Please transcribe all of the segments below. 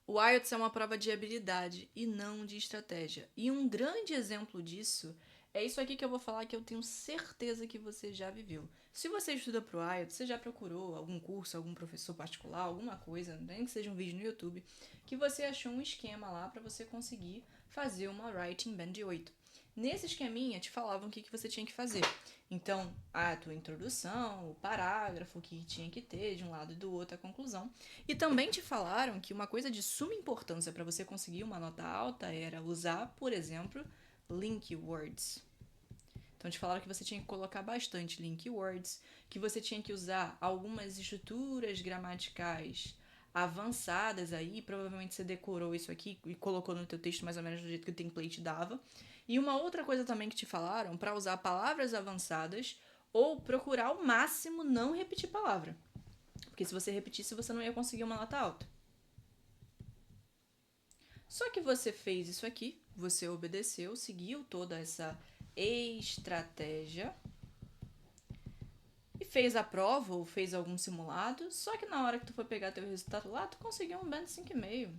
O IELTS é uma prova de habilidade e não de estratégia. E um grande exemplo disso é isso aqui que eu vou falar que eu tenho certeza que você já viveu. Se você estuda para o IELTS, você já procurou algum curso, algum professor particular, alguma coisa, nem que seja um vídeo no YouTube, que você achou um esquema lá para você conseguir fazer uma Writing Band 8. Nesse esqueminha te falavam o que você tinha que fazer. Então, a tua introdução, o parágrafo que tinha que ter de um lado e do outro, a conclusão. E também te falaram que uma coisa de suma importância para você conseguir uma nota alta era usar, por exemplo, link words. Então te falaram que você tinha que colocar bastante link words, que você tinha que usar algumas estruturas gramaticais avançadas aí, provavelmente você decorou isso aqui e colocou no teu texto mais ou menos do jeito que o template dava. E uma outra coisa também que te falaram, para usar palavras avançadas ou procurar ao máximo não repetir palavra. Porque se você repetisse, você não ia conseguir uma nota alta. Só que você fez isso aqui, você obedeceu, seguiu toda essa estratégia e fez a prova ou fez algum simulado, só que na hora que tu foi pegar teu resultado lá, tu conseguiu um band 5,5,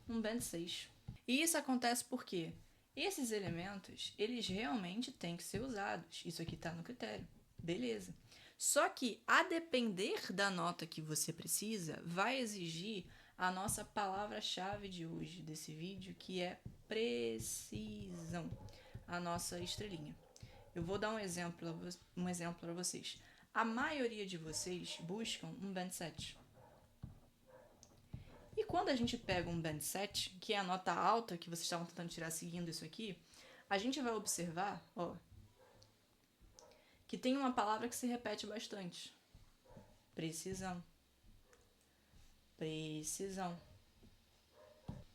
um band 6. E isso acontece porque esses elementos, eles realmente têm que ser usados. Isso aqui tá no critério. Beleza. Só que, a depender da nota que você precisa, vai exigir a nossa palavra-chave de hoje, desse vídeo, que é precisão. A nossa estrelinha. Eu vou dar um exemplo para vocês. A maioria de vocês buscam um band 7. E quando a gente pega um band 7, que é a nota alta que vocês estavam tentando tirar seguindo isso aqui, a gente vai observar, ó, que tem uma palavra que se repete bastante. Precisão. Precisão.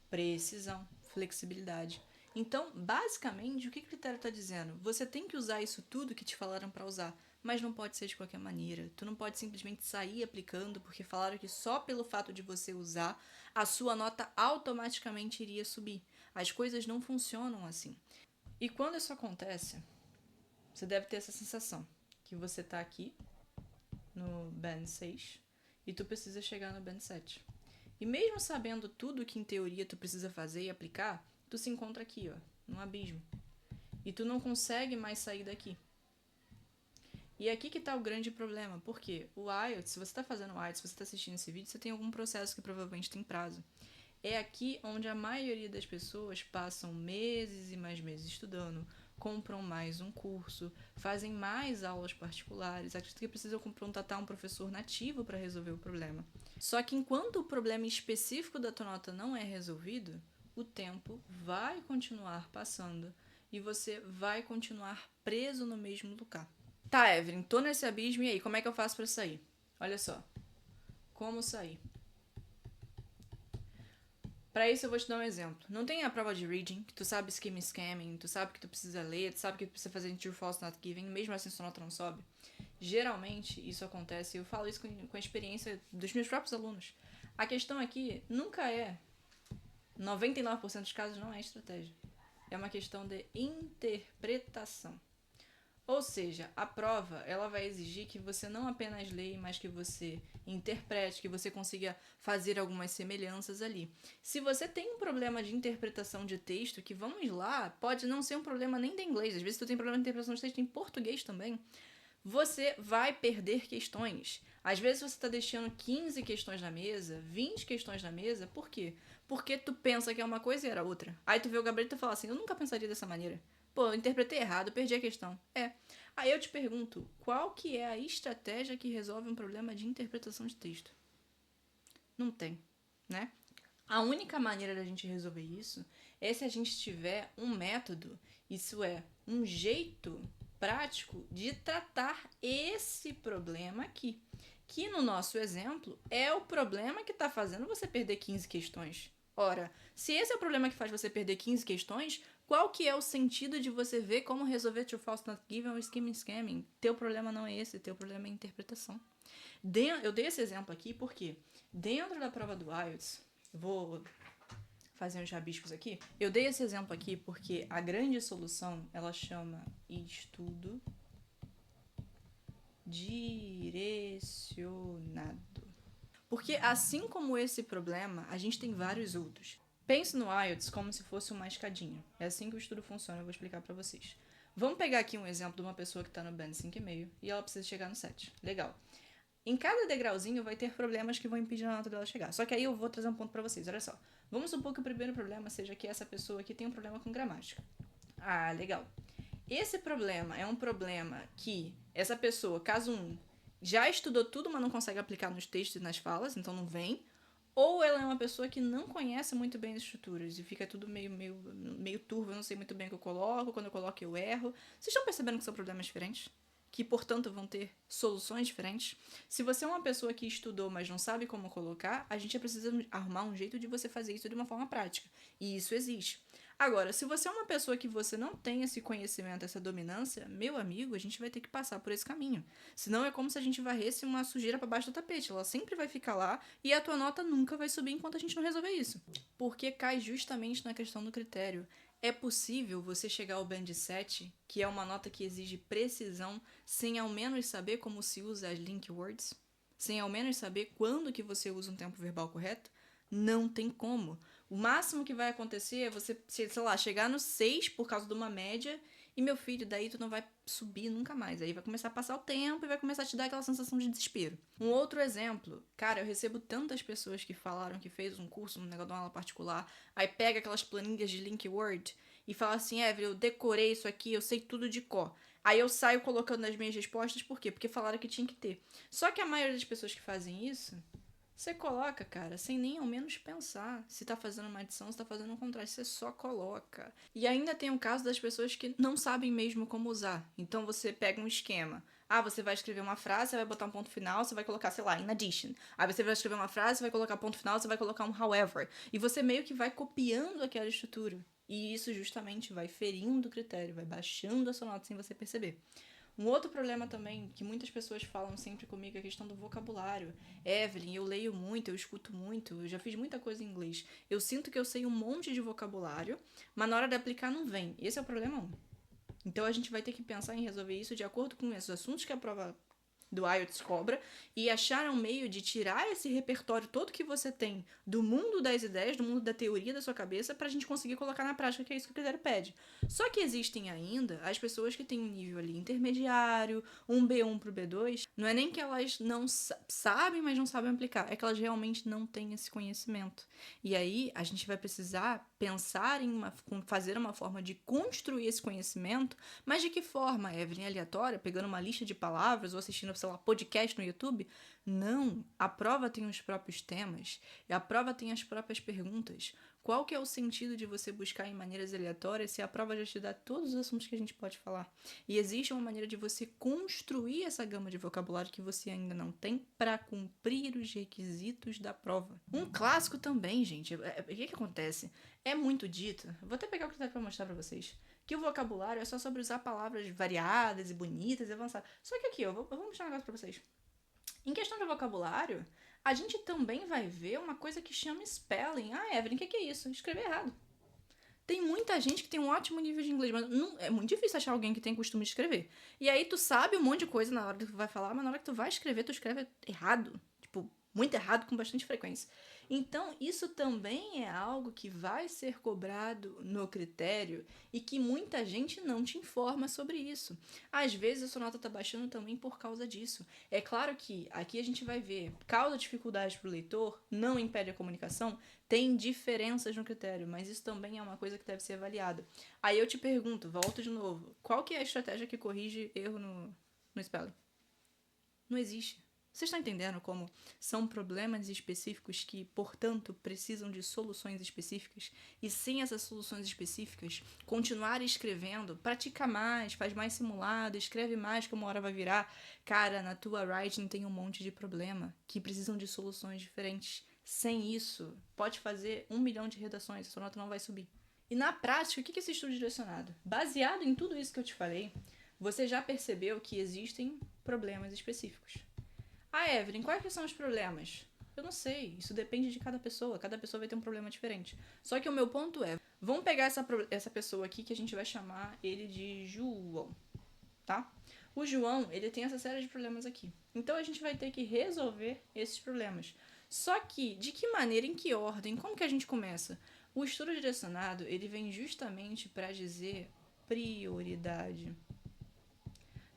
Precisão. Flexibilidade. Então, basicamente, o que o critério está dizendo? Você tem que usar isso tudo que te falaram para usar, mas não pode ser de qualquer maneira. Tu não pode simplesmente sair aplicando porque falaram que só pelo fato de você usar, a sua nota automaticamente iria subir. As coisas não funcionam assim. E quando isso acontece, você deve ter essa sensação que você está aqui no band 6 e tu precisa chegar no band 7. E mesmo sabendo tudo que em teoria tu precisa fazer e aplicar, tu se encontra aqui, ó, num abismo. E tu não consegue mais sair daqui. E aqui que tá o grande problema, porque o IELTS, se você tá fazendo o IELTS, se você tá assistindo esse vídeo, você tem algum processo que provavelmente tem prazo. É aqui onde a maioria das pessoas passam meses e mais meses estudando, compram mais um curso, fazem mais aulas particulares, acreditam que precisam contratar um professor nativo para resolver o problema. Só que enquanto o problema específico da tua nota não é resolvido, o tempo vai continuar passando e você vai continuar preso no mesmo lugar. Tá, Evelyn, tô nesse abismo e aí, como é que eu faço para sair? Olha só, como sair? Para isso eu vou te dar um exemplo. Não tem a prova de reading, que tu sabe scamming, tu sabe que tu precisa ler, tu sabe que tu precisa fazer true, false, not given, mesmo assim sua nota não sobe. Geralmente isso acontece, eu falo isso com a experiência dos meus próprios alunos. A questão aqui nunca é, 99% dos casos não é estratégia. É uma questão de interpretação. Ou seja, a prova ela vai exigir que você não apenas leia, mas que você interprete, que você consiga fazer algumas semelhanças ali. Se você tem um problema de interpretação de texto, que vamos lá, pode não ser um problema nem de inglês, às vezes tu tem problema de interpretação de texto em português também, você vai perder questões. Às vezes você está deixando 15 questões na mesa, 20 questões na mesa, por quê? Porque tu pensa que é uma coisa e era outra. Aí tu vê o Gabriel e tu fala assim, eu nunca pensaria dessa maneira. Pô, eu interpretei errado, perdi a questão. É. Aí eu te pergunto, qual que é a estratégia que resolve um problema de interpretação de texto? Não tem, né? A única maneira da gente resolver isso é se a gente tiver um método, isso é, um jeito prático de tratar esse problema aqui. Que no nosso exemplo é o problema que está fazendo você perder 15 questões. Ora, se esse é o problema que faz você perder 15 questões, qual que é o sentido de você ver como resolver true, false, not given ou scamming? Teu problema não é esse, teu problema é a interpretação. Eu dei esse exemplo aqui porque dentro da prova do IELTS, vou fazer uns rabiscos aqui. Eu dei esse exemplo aqui porque a grande solução, ela chama estudo direcionado. Porque assim como esse problema, a gente tem vários outros. Pense no IELTS como se fosse uma escadinha. É assim que o estudo funciona, eu vou explicar pra vocês. Vamos pegar aqui um exemplo de uma pessoa que tá no band 5,5 e ela precisa chegar no 7. Legal. Em cada degrauzinho vai ter problemas que vão impedir a nota dela chegar. Só que aí eu vou trazer um ponto pra vocês, olha só. Vamos supor que o primeiro problema seja que essa pessoa aqui tem um problema com gramática. Ah, legal. Esse problema é um problema que essa pessoa, caso 1, já estudou tudo, mas não consegue aplicar nos textos e nas falas, então não vem. Ou ela é uma pessoa que não conhece muito bem as estruturas e fica tudo meio turvo, eu não sei muito bem o que eu coloco, quando eu coloco eu erro. Vocês estão percebendo que são problemas diferentes? Que, portanto, vão ter soluções diferentes? Se você é uma pessoa que estudou, mas não sabe como colocar, a gente precisa arrumar um jeito de você fazer isso de uma forma prática. E isso existe. Agora, se você é uma pessoa que você não tem esse conhecimento, essa dominância, meu amigo, a gente vai ter que passar por esse caminho. Senão é como se a gente varresse uma sujeira para baixo do tapete. Ela sempre vai ficar lá e a tua nota nunca vai subir enquanto a gente não resolver isso. Porque cai justamente na questão do critério. É possível você chegar ao band 7, que é uma nota que exige precisão, sem ao menos saber como se usa as link words? Sem ao menos saber quando que você usa um tempo verbal correto? Não tem como. O máximo que vai acontecer é você, sei lá, chegar no 6 por causa de uma média e, meu filho, daí tu não vai subir nunca mais. Aí vai começar a passar o tempo e vai começar a te dar aquela sensação de desespero. Um outro exemplo, cara, eu recebo tantas pessoas que falaram que fez um curso no negócio de uma aula particular, aí pega aquelas planilhas de link word e fala assim, Evelyn, eu decorei isso aqui, eu sei tudo de cor. Aí eu saio colocando nas minhas respostas, por quê? Porque falaram que tinha que ter. Só que a maioria das pessoas que fazem isso, você coloca, cara, sem nem ao menos pensar se tá fazendo uma adição, se tá fazendo um contraste, você só coloca. E ainda tem o caso das pessoas que não sabem mesmo como usar. Então você pega um esquema. Ah, você vai escrever uma frase, você vai botar um ponto final, você vai colocar, sei lá, in addition. Aí você vai escrever uma frase, você vai colocar ponto final, você vai colocar um however. E você meio que vai copiando aquela estrutura. E isso justamente vai ferindo o critério, vai baixando a sua nota sem você perceber. Um outro problema também, que muitas pessoas falam sempre comigo, é a questão do vocabulário. Evelyn, eu leio muito, eu escuto muito, eu já fiz muita coisa em inglês. Eu sinto que eu sei um monte de vocabulário, mas na hora de aplicar não vem. Esse é o problema 1. Então a gente vai ter que pensar em resolver isso de acordo com esses assuntos que a prova do IELTS cobra e achar um meio de tirar esse repertório todo que você tem do mundo das ideias, do mundo da teoria da sua cabeça, pra gente conseguir colocar na prática, que é isso que o critério pede. Só que existem ainda as pessoas que têm um nível ali intermediário, um B1 pro B2, não é nem que elas não sabem, mas não sabem aplicar, é que elas realmente não têm esse conhecimento. E aí a gente vai precisar pensar em fazer uma forma de construir esse conhecimento, mas de que forma, Evelyn? Aleatória, pegando uma lista de palavras ou assistindo, sei lá, podcast no YouTube? Não, a prova tem os próprios temas e a prova tem as próprias perguntas. Qual que é o sentido de você buscar em maneiras aleatórias se a prova já te dá todos os assuntos que a gente pode falar? E existe uma maneira de você construir essa gama de vocabulário que você ainda não tem para cumprir os requisitos da prova. Um clássico também, gente. O que acontece? É muito dito. Vou até pegar o critério para mostrar para vocês. Que o vocabulário é só sobre usar palavras variadas e bonitas e avançadas. Só que aqui, eu vou mostrar um negócio pra vocês. Em questão de vocabulário, a gente também vai ver uma coisa que chama spelling. Ah, Evelyn, o que é isso? Escrever errado. Tem muita gente que tem um ótimo nível de inglês, mas não, é muito difícil achar alguém que tem costume de escrever. E aí tu sabe um monte de coisa na hora que tu vai falar, mas na hora que tu vai escrever, tu escreve errado. Tipo, muito errado com bastante frequência. Então, isso também é algo que vai ser cobrado no critério e que muita gente não te informa sobre isso. Às vezes a sua nota tá baixando também por causa disso. É claro que aqui a gente vai ver, causa dificuldade para o leitor, não impede a comunicação, tem diferenças no critério, mas isso também é uma coisa que deve ser avaliada. Aí eu te pergunto, volto de novo, qual que é a estratégia que corrige erro no spelling? Não existe. Vocês estão entendendo como são problemas específicos que, portanto, precisam de soluções específicas? E sem essas soluções específicas, continuar escrevendo, pratica mais, faz mais simulado, escreve mais que uma hora vai virar. Cara, na tua writing tem um monte de problema que precisam de soluções diferentes. Sem isso, pode fazer 1 milhão de redações, a sua nota não vai subir. E na prática, o que é esse estudo direcionado? Baseado em tudo isso que eu te falei, você já percebeu que existem problemas específicos. Ah, Evelyn, quais que são os problemas? Eu não sei, isso depende de cada pessoa vai ter um problema diferente. Só que o meu ponto é, vamos pegar essa pessoa aqui que a gente vai chamar ele de João, tá? O João, ele tem essa série de problemas aqui. Então a gente vai ter que resolver esses problemas. Só que, de que maneira, em que ordem, como que a gente começa? O estudo direcionado, ele vem justamente para dizer prioridade,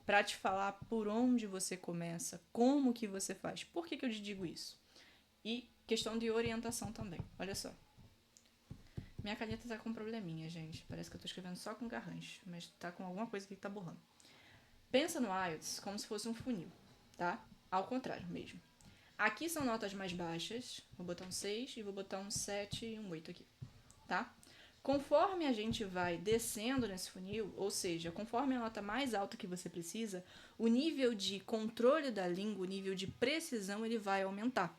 para te falar por onde você começa, como que você faz. Por que eu te digo isso? E questão de orientação também. Olha só. Minha caneta tá com um probleminha, gente. Parece que eu tô escrevendo só com garrancho, mas tá com alguma coisa aqui que tá borrando. Pensa no IELTS como se fosse um funil, tá? Ao contrário mesmo. Aqui são notas mais baixas. Vou botar um 6 e vou botar um 7 e um 8 aqui, tá? Conforme a gente vai descendo nesse funil, ou seja, conforme a nota mais alta que você precisa, o nível de controle da língua, o nível de precisão, ele vai aumentar.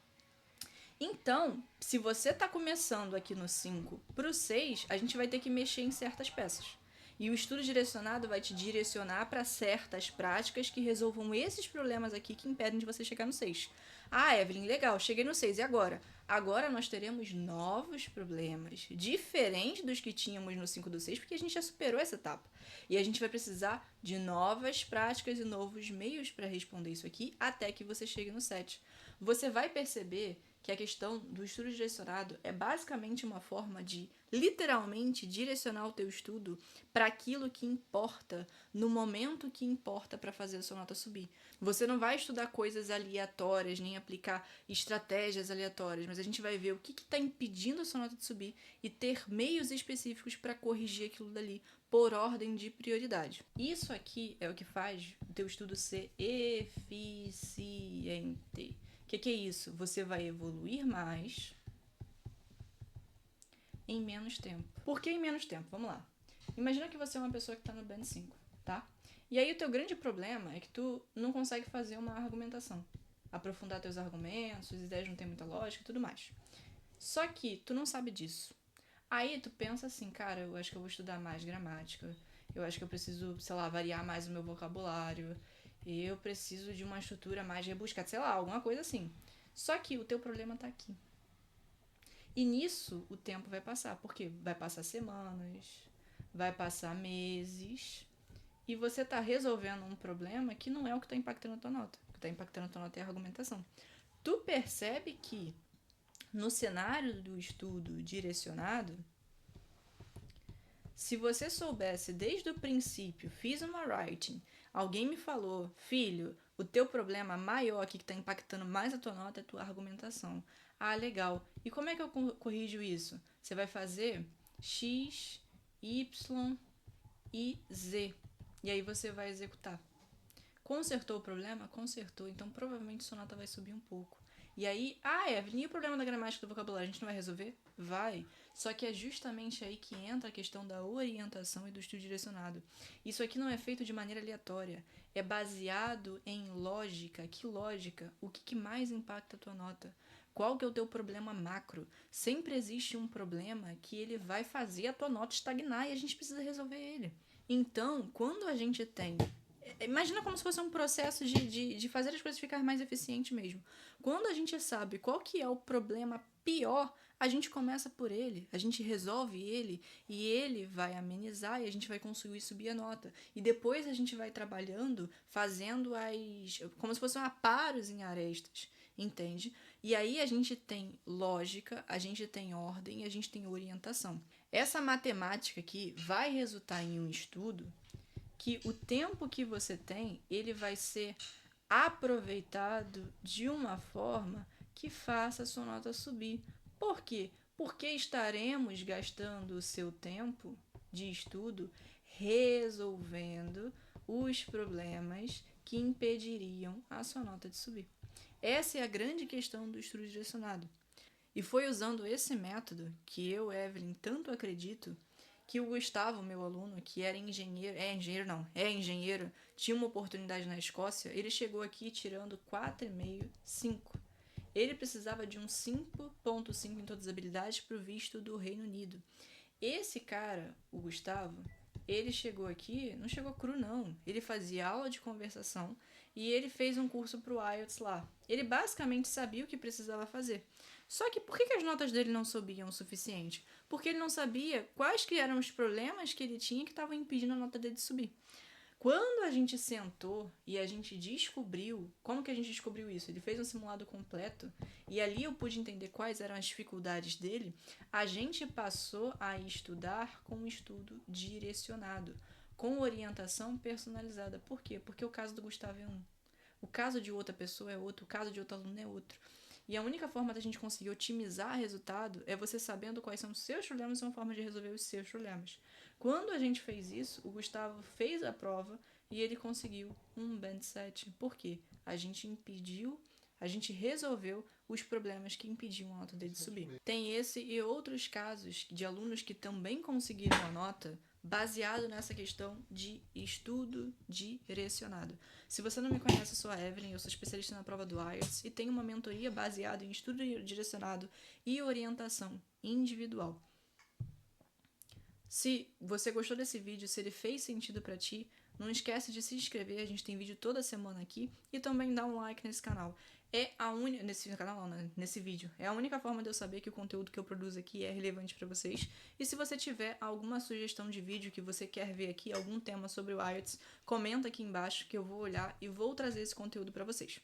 Então, se você está começando aqui no 5 para o 6, a gente vai ter que mexer em certas peças. E o estudo direcionado vai te direcionar para certas práticas que resolvam esses problemas aqui que impedem de você chegar no 6. Ah, Evelyn, legal, cheguei no 6, e agora? Agora nós teremos novos problemas, diferentes dos que tínhamos no 5 do 6, porque a gente já superou essa etapa. E a gente vai precisar de novas práticas e novos meios para responder isso aqui até que você chegue no 7. Você vai perceber que a questão do estudo direcionado é basicamente uma forma de, literalmente, direcionar o teu estudo para aquilo que importa, no momento que importa para fazer a sua nota subir. Você não vai estudar coisas aleatórias, nem aplicar estratégias aleatórias, mas a gente vai ver o que está impedindo a sua nota de subir e ter meios específicos para corrigir aquilo dali por ordem de prioridade. Isso aqui é o que faz o teu estudo ser eficiente. O que é isso? Você vai evoluir mais em menos tempo. Por que em menos tempo? Vamos lá. Imagina que você é uma pessoa que está no Band 5, tá? E aí o teu grande problema é que tu não consegue fazer uma argumentação. Aprofundar teus argumentos, as ideias não têm muita lógica e tudo mais. Só que tu não sabe disso. Aí tu pensa assim, cara, eu acho que eu vou estudar mais gramática. Eu acho que eu preciso, sei lá, variar mais o meu vocabulário. Eu preciso de uma estrutura mais rebuscada, sei lá, alguma coisa assim. Só que o teu problema tá aqui. E nisso o tempo vai passar. Por quê? Vai passar semanas, vai passar meses. E você tá resolvendo um problema que não é o que tá impactando a tua nota. O que tá impactando a tua nota é a argumentação. Tu percebe que no cenário do estudo direcionado, se você soubesse desde o princípio, fiz uma writing, alguém me falou, filho, o teu problema maior aqui que está impactando mais a tua nota é a tua argumentação. Ah, legal. E como é que eu corrijo isso? Você vai fazer X, Y e Z. E aí você vai executar. Consertou o problema? Consertou. Então provavelmente sua nota vai subir um pouco. E aí, Evelyn, e o problema da gramática do vocabulário? A gente não vai resolver? Vai. Só que é justamente aí que entra a questão da orientação e do estudo direcionado. Isso aqui não é feito de maneira aleatória. É baseado em lógica. Que lógica? O que mais impacta a tua nota? Qual que é o teu problema macro? Sempre existe um problema que ele vai fazer a tua nota estagnar e a gente precisa resolver ele. Então, quando a gente tem... Imagina como se fosse um processo de fazer as coisas ficar mais eficiente mesmo. Quando a gente sabe qual que é o problema pior, a gente começa por ele, a gente resolve ele e ele vai amenizar e a gente vai conseguir subir a nota. E depois a gente vai trabalhando, fazendo como se fossem aparos em arestas, entende? E aí a gente tem lógica, a gente tem ordem e a gente tem orientação. Essa matemática aqui vai resultar em um estudo que o tempo que você tem, ele vai ser aproveitado de uma forma que faça a sua nota subir. Por quê? Porque estaremos gastando o seu tempo de estudo resolvendo os problemas que impediriam a sua nota de subir. Essa é a grande questão do estudo direcionado. E foi usando esse método que eu, Evelyn, tanto acredito que o Gustavo, meu aluno, que era engenheiro, tinha uma oportunidade na Escócia, ele chegou aqui tirando 4,5, 5. Ele precisava de um 5,5 em todas as habilidades para o visto do Reino Unido. Esse cara, o Gustavo, ele chegou aqui, não chegou cru não, ele fazia aula de conversação e ele fez um curso pro IELTS lá. Ele basicamente sabia o que precisava fazer. Só que por que as notas dele não subiam o suficiente? Porque ele não sabia quais que eram os problemas que ele tinha que estavam impedindo a nota dele de subir. Quando a gente sentou e a gente descobriu, como que a gente descobriu isso? Ele fez um simulado completo e ali eu pude entender quais eram as dificuldades dele. A gente passou a estudar com um estudo direcionado, com orientação personalizada. Por quê? Porque o caso do Gustavo é um. O caso de outra pessoa é outro, o caso de outro aluno é outro. E a única forma da gente conseguir otimizar resultado é você sabendo quais são os seus problemas e uma forma de resolver os seus problemas. Quando a gente fez isso, o Gustavo fez a prova e ele conseguiu um Band 7. Por quê? A gente resolveu os problemas que impediam a nota dele de subir. Tem esse e outros casos de alunos que também conseguiram a nota baseado nessa questão de estudo direcionado. Se você não me conhece, eu sou a Evelyn, eu sou especialista na prova do IELTS e tenho uma mentoria baseada em estudo direcionado e orientação individual. Se você gostou desse vídeo, se ele fez sentido pra ti, não esquece de se inscrever, a gente tem vídeo toda semana aqui, e também dá um like nesse canal. Nesse vídeo. É a única forma de eu saber que o conteúdo que eu produzo aqui é relevante pra vocês. E se você tiver alguma sugestão de vídeo que você quer ver aqui, algum tema sobre o IELTS, comenta aqui embaixo que eu vou olhar e vou trazer esse conteúdo pra vocês.